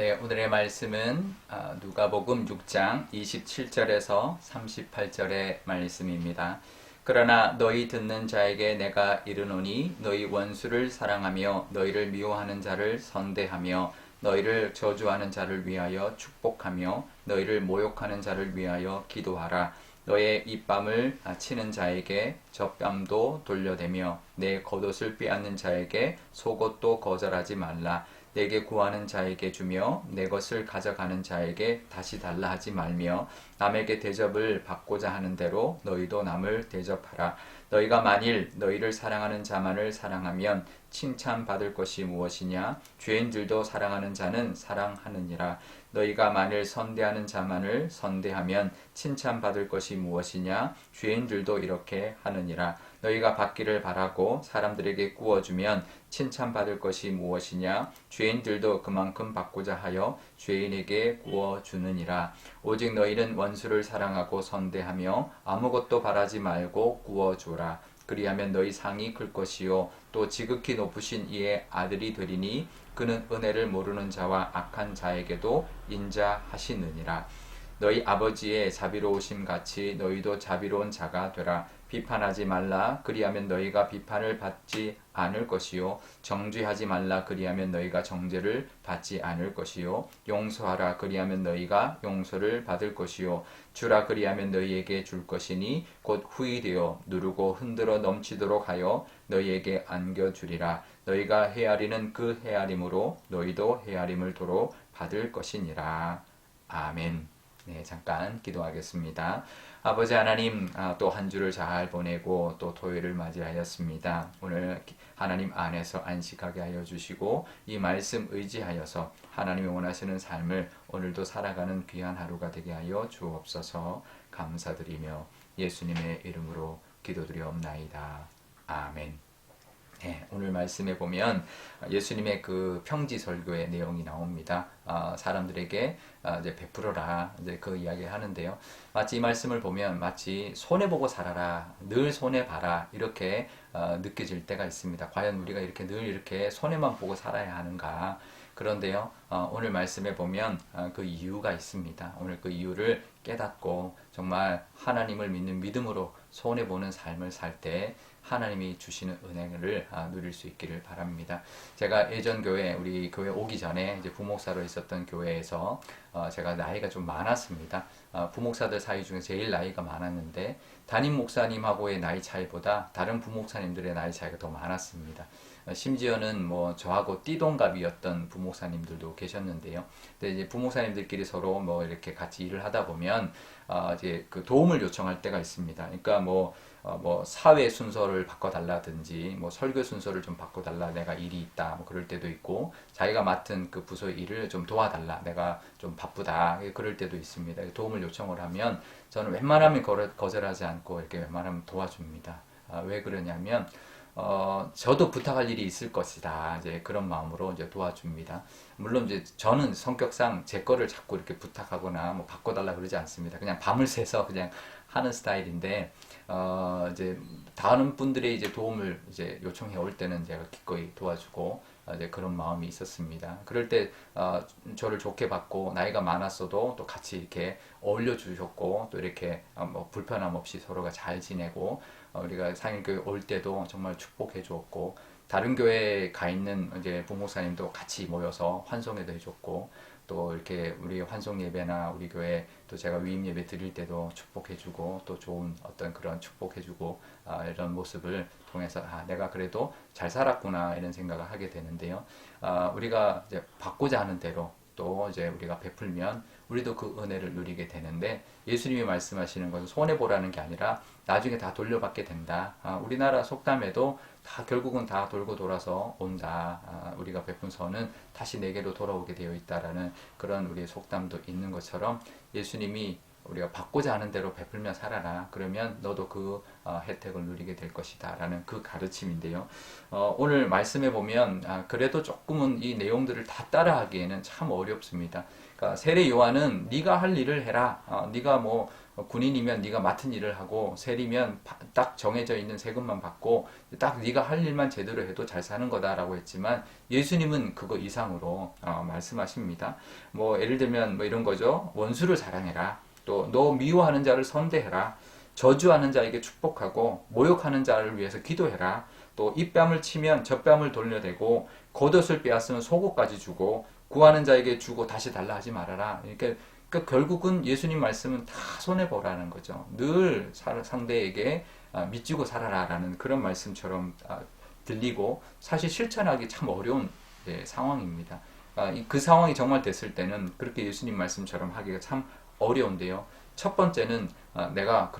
네, 오늘의 말씀은 누가복음 6장 27절에서 38절의 말씀입니다. 그러나 너희 듣는 자에게 내가 이르노니 너희 원수를 사랑하며 너희를 미워하는 자를 선대하며 너희를 저주하는 자를 위하여 축복하며 너희를 모욕하는 자를 위하여 기도하라. 너의 입밤을 치는 자에게 젖뺨도 돌려대며 내 겉옷을 빼앗는 자에게 속옷도 거절하지 말라. 내게 구하는 자에게 주며 내 것을 가져가는 자에게 다시 달라 하지 말며 남에게 대접을 받고자 하는 대로 너희도 남을 대접하라. 너희가 만일 너희를 사랑하는 자만을 사랑하면 칭찬받을 것이 무엇이냐? 죄인들도 사랑하는 자는 사랑하느니라. 너희가 만일 선대하는 자만을 선대하면 칭찬받을 것이 무엇이냐? 죄인들도 이렇게 하느니라. 너희가 받기를 바라고 사람들에게 구워주면 칭찬받을 것이 무엇이냐? 죄인들도 그만큼 받고자 하여 죄인에게 구워주느니라. 오직 너희는 원수를 사랑하고 선대하며 아무것도 바라지 말고 구워주라. 그리하면 너희 상이 클 것이요 또 지극히 높으신 이의 아들이 되리니 그는 은혜를 모르는 자와 악한 자에게도 인자하시느니라. 너희 아버지의 자비로우심 같이 너희도 자비로운 자가 되라. 비판하지 말라. 그리하면 너희가 비판을 받지 않을 것이요 정죄하지 말라. 그리하면 너희가 정죄를 받지 않을 것이요 용서하라. 그리하면 너희가 용서를 받을 것이요 주라. 그리하면 너희에게 줄 것이니 곧 후이되어 누르고 흔들어 넘치도록 하여 너희에게 안겨주리라. 너희가 헤아리는 그 헤아림으로 너희도 헤아림을 도로 받을 것이니라. 아멘. 네, 잠깐 기도하겠습니다. 아버지 하나님, 또 한 주를 잘 보내고 또 토요일을 맞이하였습니다. 오늘 하나님 안에서 안식하게 하여 주시고 이 말씀 의지하여서 하나님이 원하시는 삶을 오늘도 살아가는 귀한 하루가 되게 하여 주옵소서. 감사드리며 예수님의 이름으로 기도드리옵나이다. 아멘. 네, 오늘 말씀에 보면 예수님의 그 평지 설교의 내용이 나옵니다. 사람들에게 이제 베풀어라 이제 그 이야기를 하는데요. 마치 이 말씀을 보면 마치 손해 보고 살아라, 늘 손해 봐라 이렇게 느껴질 때가 있습니다. 과연 우리가 이렇게 늘 이렇게 손해만 보고 살아야 하는가? 그런데요, 오늘 말씀에 보면 그 이유가 있습니다. 오늘 그 이유를 깨닫고 정말 하나님을 믿는 믿음으로 손해 보는 삶을 살 때 하나님이 주시는 은혜를 누릴 수 있기를 바랍니다. 제가 예전 교회, 우리 교회 오기 전에 이제 부목사로 있었던 교회에서 제가 나이가 좀 많았습니다. 부목사들 사이 중에 제일 나이가 많았는데 담임 목사님하고의 나이 차이보다 다른 부목사님들의 나이 차이가 더 많았습니다. 심지어는 뭐 저하고 띠동갑이었던 부목사님들도 계셨는데요. 근데 이제 부목사님들끼리 서로 뭐 이렇게 같이 일을 하다 보면 이제 그 도움을 요청할 때가 있습니다. 그러니까 뭐 사회 순서를 바꿔달라든지 뭐 설교 순서를 좀 바꿔달라, 내가 일이 있다 뭐 그럴 때도 있고, 자기가 맡은 그 부서의 일을 좀 도와달라, 내가 좀 바쁘다 그럴 때도 있습니다. 도움을 요청을 하면 저는 웬만하면 거절하지 않고 이렇게 웬만하면 도와줍니다. 왜 그러냐면 저도 부탁할 일이 있을 것이다. 이제 그런 마음으로 이제 도와줍니다. 물론 이제 저는 성격상 제 거를 자꾸 이렇게 부탁하거나 뭐 바꿔달라 그러지 않습니다. 그냥 밤을 새서 그냥 하는 스타일인데, 이제 다른 분들의 이제 도움을 이제 요청해 올 때는 제가 기꺼이 도와주고, 이제 그런 마음이 있었습니다. 그럴 때 저를 좋게 받고 나이가 많았어도 또 같이 이렇게 어울려 주셨고, 또 이렇게 뭐 불편함 없이 서로가 잘 지내고, 우리가 상일교회 올 때도 정말 축복해 주었고, 다른 교회에 가 있는 이제 부목사님도 같이 모여서 환송회도 해줬고, 또 이렇게 우리 환송 예배나 우리 교회 또 제가 위임 예배 드릴 때도 축복해주고, 또 좋은 어떤 그런 축복해주고, 이런 모습을 통해서 내가 그래도 잘 살았구나 이런 생각을 하게 되는데요. 우리가 이제 받고자 하는 대로 또 이제 우리가 베풀면 우리도 그 은혜를 누리게 되는데, 예수님이 말씀하시는 것은 손해보라는 게 아니라 나중에 다 돌려받게 된다. 우리나라 속담에도 다 결국은 다 돌고 돌아서 온다. 우리가 베푼 선은 다시 내게로 돌아오게 되어 있다라는 그런 우리의 속담도 있는 것처럼, 예수님이 우리가 받고자 하는 대로 베풀며 살아라. 그러면 너도 그 혜택을 누리게 될 것이다 라는 그 가르침인데요. 오늘 말씀해 보면 그래도 조금은 이 내용들을 다 따라하기에는 참 어렵습니다. 그러니까 세례 요한은 네가 할 일을 해라. 네가 뭐 군인이면 네가 맡은 일을 하고 세리면 딱 정해져 있는 세금만 받고 딱 네가 할 일만 제대로 해도 잘 사는 거다라고 했지만 예수님은 그거 이상으로 말씀하십니다. 뭐 예를 들면 뭐 이런 거죠. 원수를 사랑해라. 또 너 미워하는 자를 선대해라. 저주하는 자에게 축복하고 모욕하는 자를 위해서 기도해라. 또 입뺨을 치면 젖뺨을 돌려대고 겉옷을 빼앗으면 속옷까지 주고 구하는 자에게 주고 다시 달라 하지 말아라. 이렇게 그러니까 결국은 예수님 말씀은 다 손해보라는 거죠. 늘 상대에게 믿지고 살아라라는 그런 말씀처럼 들리고 사실 실천하기 참 어려운 상황입니다. 그 상황이 정말 됐을 때는 그렇게 예수님 말씀처럼 하기가 참 어려운데요. 첫 번째는 내가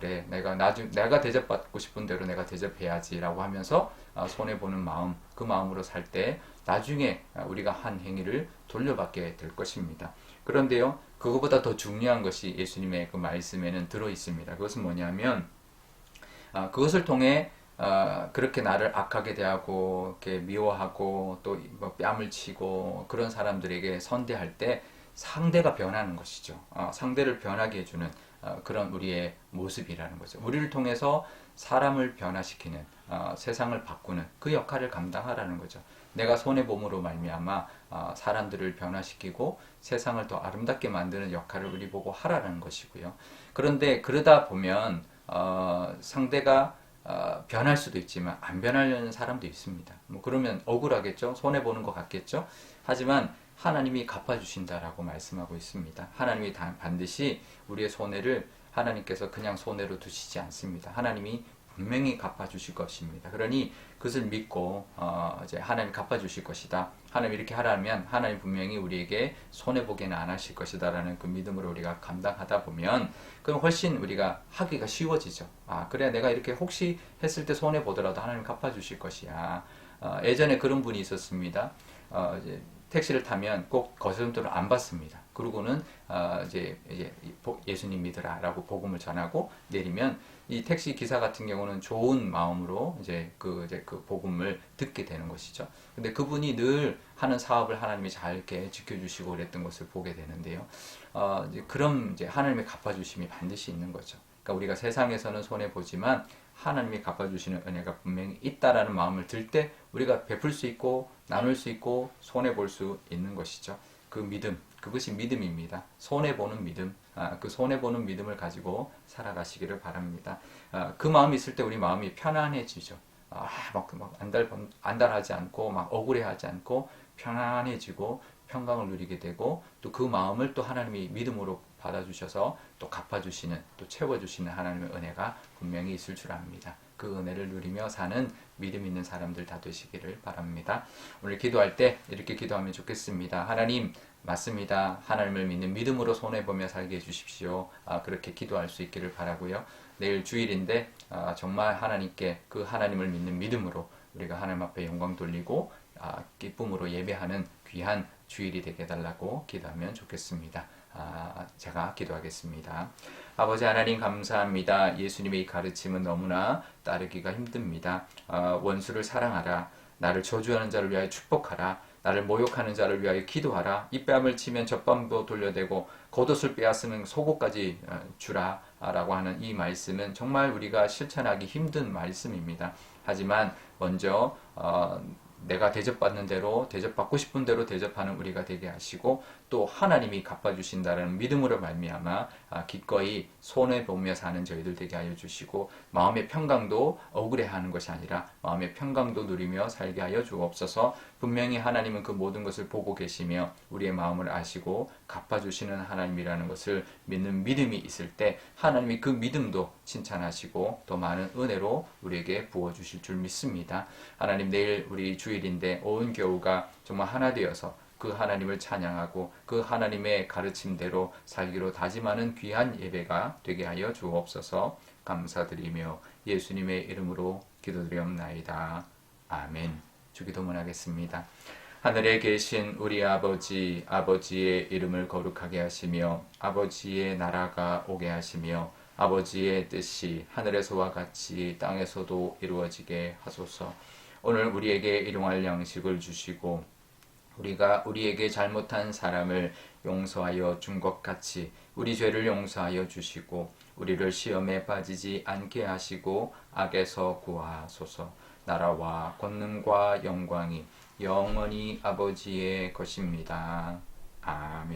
대접받고 싶은 대로 내가 대접해야지라고 하면서 손해 보는 마음, 그 마음으로 살 때 나중에 우리가 한 행위를 돌려받게 될 것입니다. 그런데요, 그것보다 더 중요한 것이 예수님의 그 말씀에는 들어 있습니다. 그것은 뭐냐면 그것을 통해 그렇게 나를 악하게 대하고 이렇게 미워하고 또 뭐 뺨을 치고 그런 사람들에게 선대할 때 상대가 변하는 것이죠. 상대를 변하게 해주는 그런 우리의 모습이라는 거죠. 우리를 통해서 사람을 변화시키는 세상을 바꾸는 그 역할을 감당하라는 거죠. 내가 손해봄으로 말미암아 사람들을 변화시키고 세상을 더 아름답게 만드는 역할을 우리 보고 하라는 것이고요. 그런데 그러다 보면 상대가 변할 수도 있지만 안 변하려는 사람도 있습니다. 뭐 그러면 억울하겠죠. 손해보는 것 같겠죠. 하지만 하나님이 갚아주신다라고 말씀하고 있습니다. 하나님이 반드시 우리의 손해를 하나님께서 그냥 손해로 두시지 않습니다. 하나님이 분명히 갚아주실 것입니다. 그러니 그것을 믿고 이제 하나님 갚아주실 것이다. 하나님 이렇게 하라면 하나님 분명히 우리에게 손해보게는 안 하실 것이다라는 그 믿음으로 우리가 감당하다 보면 그럼 훨씬 우리가 하기가 쉬워지죠. 그래 내가 이렇게 혹시 했을 때 손해보더라도 하나님 갚아주실 것이야. 예전에 그런 분이 있었습니다. 이제 택시를 타면 꼭 거스름돈을 안 받습니다. 그러고는 이제 예수님 믿으라라고 복음을 전하고 내리면 이 택시 기사 같은 경우는 좋은 마음으로 이제 그 복음을 듣게 되는 것이죠. 근데 그분이 늘 하는 사업을 하나님이 잘 이렇게 지켜주시고 그랬던 것을 보게 되는데요. 그럼 이제 하나님의 갚아주심이 반드시 있는 거죠. 그러니까 우리가 세상에서는 손해 보지만 하나님이 갚아주시는 은혜가 분명히 있다라는 마음을 들 때 우리가 베풀 수 있고 나눌 수 있고 손해 볼 수 있는 것이죠. 그 믿음, 그것이 믿음입니다. 손해 보는 믿음, 그 손해 보는 믿음을 가지고 살아가시기를 바랍니다. 그 마음이 있을 때 우리 마음이 편안해지죠. 막 안달하지 않고 막 억울해하지 않고 편안해지고 평강을 누리게 되고 또 그 마음을 또 하나님이 믿음으로 받아주셔서 또 갚아주시는 또 채워주시는 하나님의 은혜가 분명히 있을 줄 압니다. 그 은혜를 누리며 사는 믿음 있는 사람들 다 되시기를 바랍니다. 오늘 기도할 때 이렇게 기도하면 좋겠습니다. 하나님 맞습니다. 하나님을 믿는 믿음으로 손해보며 살게 해주십시오. 그렇게 기도할 수 있기를 바라고요. 내일 주일인데 정말 하나님께 그 하나님을 믿는 믿음으로 우리가 하나님 앞에 영광 돌리고 기쁨으로 예배하는 귀한 주일이 되게 해달라고 기도하면 좋겠습니다. 제가 기도하겠습니다. 아버지 하나님 감사합니다. 예수님의 이 가르침은 너무나 따르기가 힘듭니다. 원수를 사랑하라. 나를 저주하는 자를 위하여 축복하라. 나를 모욕하는 자를 위하여 기도하라. 입뺨을 치면 젖밤도 돌려대고 겉옷을 빼앗으면 속옷까지 주라 라고 하는 이 말씀은 정말 우리가 실천하기 힘든 말씀입니다. 하지만 먼저 내가 대접받는 대로 대접받고 싶은 대로 대접하는 우리가 되게 하시고 또 하나님이 갚아주신다는 믿음으로 말미암아 기꺼이 손해보며 사는 저희들 되게 하여 주시고 마음의 평강도 억울해하는 것이 아니라 마음의 평강도 누리며 살게 하여 주옵소서. 분명히 하나님은 그 모든 것을 보고 계시며 우리의 마음을 아시고 갚아주시는 하나님이라는 것을 믿는 믿음이 있을 때 하나님이 그 믿음도 칭찬하시고 더 많은 은혜로 우리에게 부어주실 줄 믿습니다. 하나님 내일 우리 주일인데 온 교우가 정말 하나 되어서 그 하나님을 찬양하고 그 하나님의 가르침대로 살기로 다짐하는 귀한 예배가 되게 하여 주옵소서. 감사드리며 예수님의 이름으로 기도드리옵나이다. 아멘. 주기도문하겠습니다. 하늘에 계신 우리 아버지, 아버지의 이름을 거룩하게 하시며 아버지의 나라가 오게 하시며 아버지의 뜻이 하늘에서와 같이 땅에서도 이루어지게 하소서. 오늘 우리에게 일용할 양식을 주시고 우리가 우리에게 잘못한 사람을 용서하여 준 것 같이 우리 죄를 용서하여 주시고 우리를 시험에 빠지지 않게 하시고 악에서 구하소서. 나라와 권능과 영광이 영원히 아버지의 것입니다. 아멘.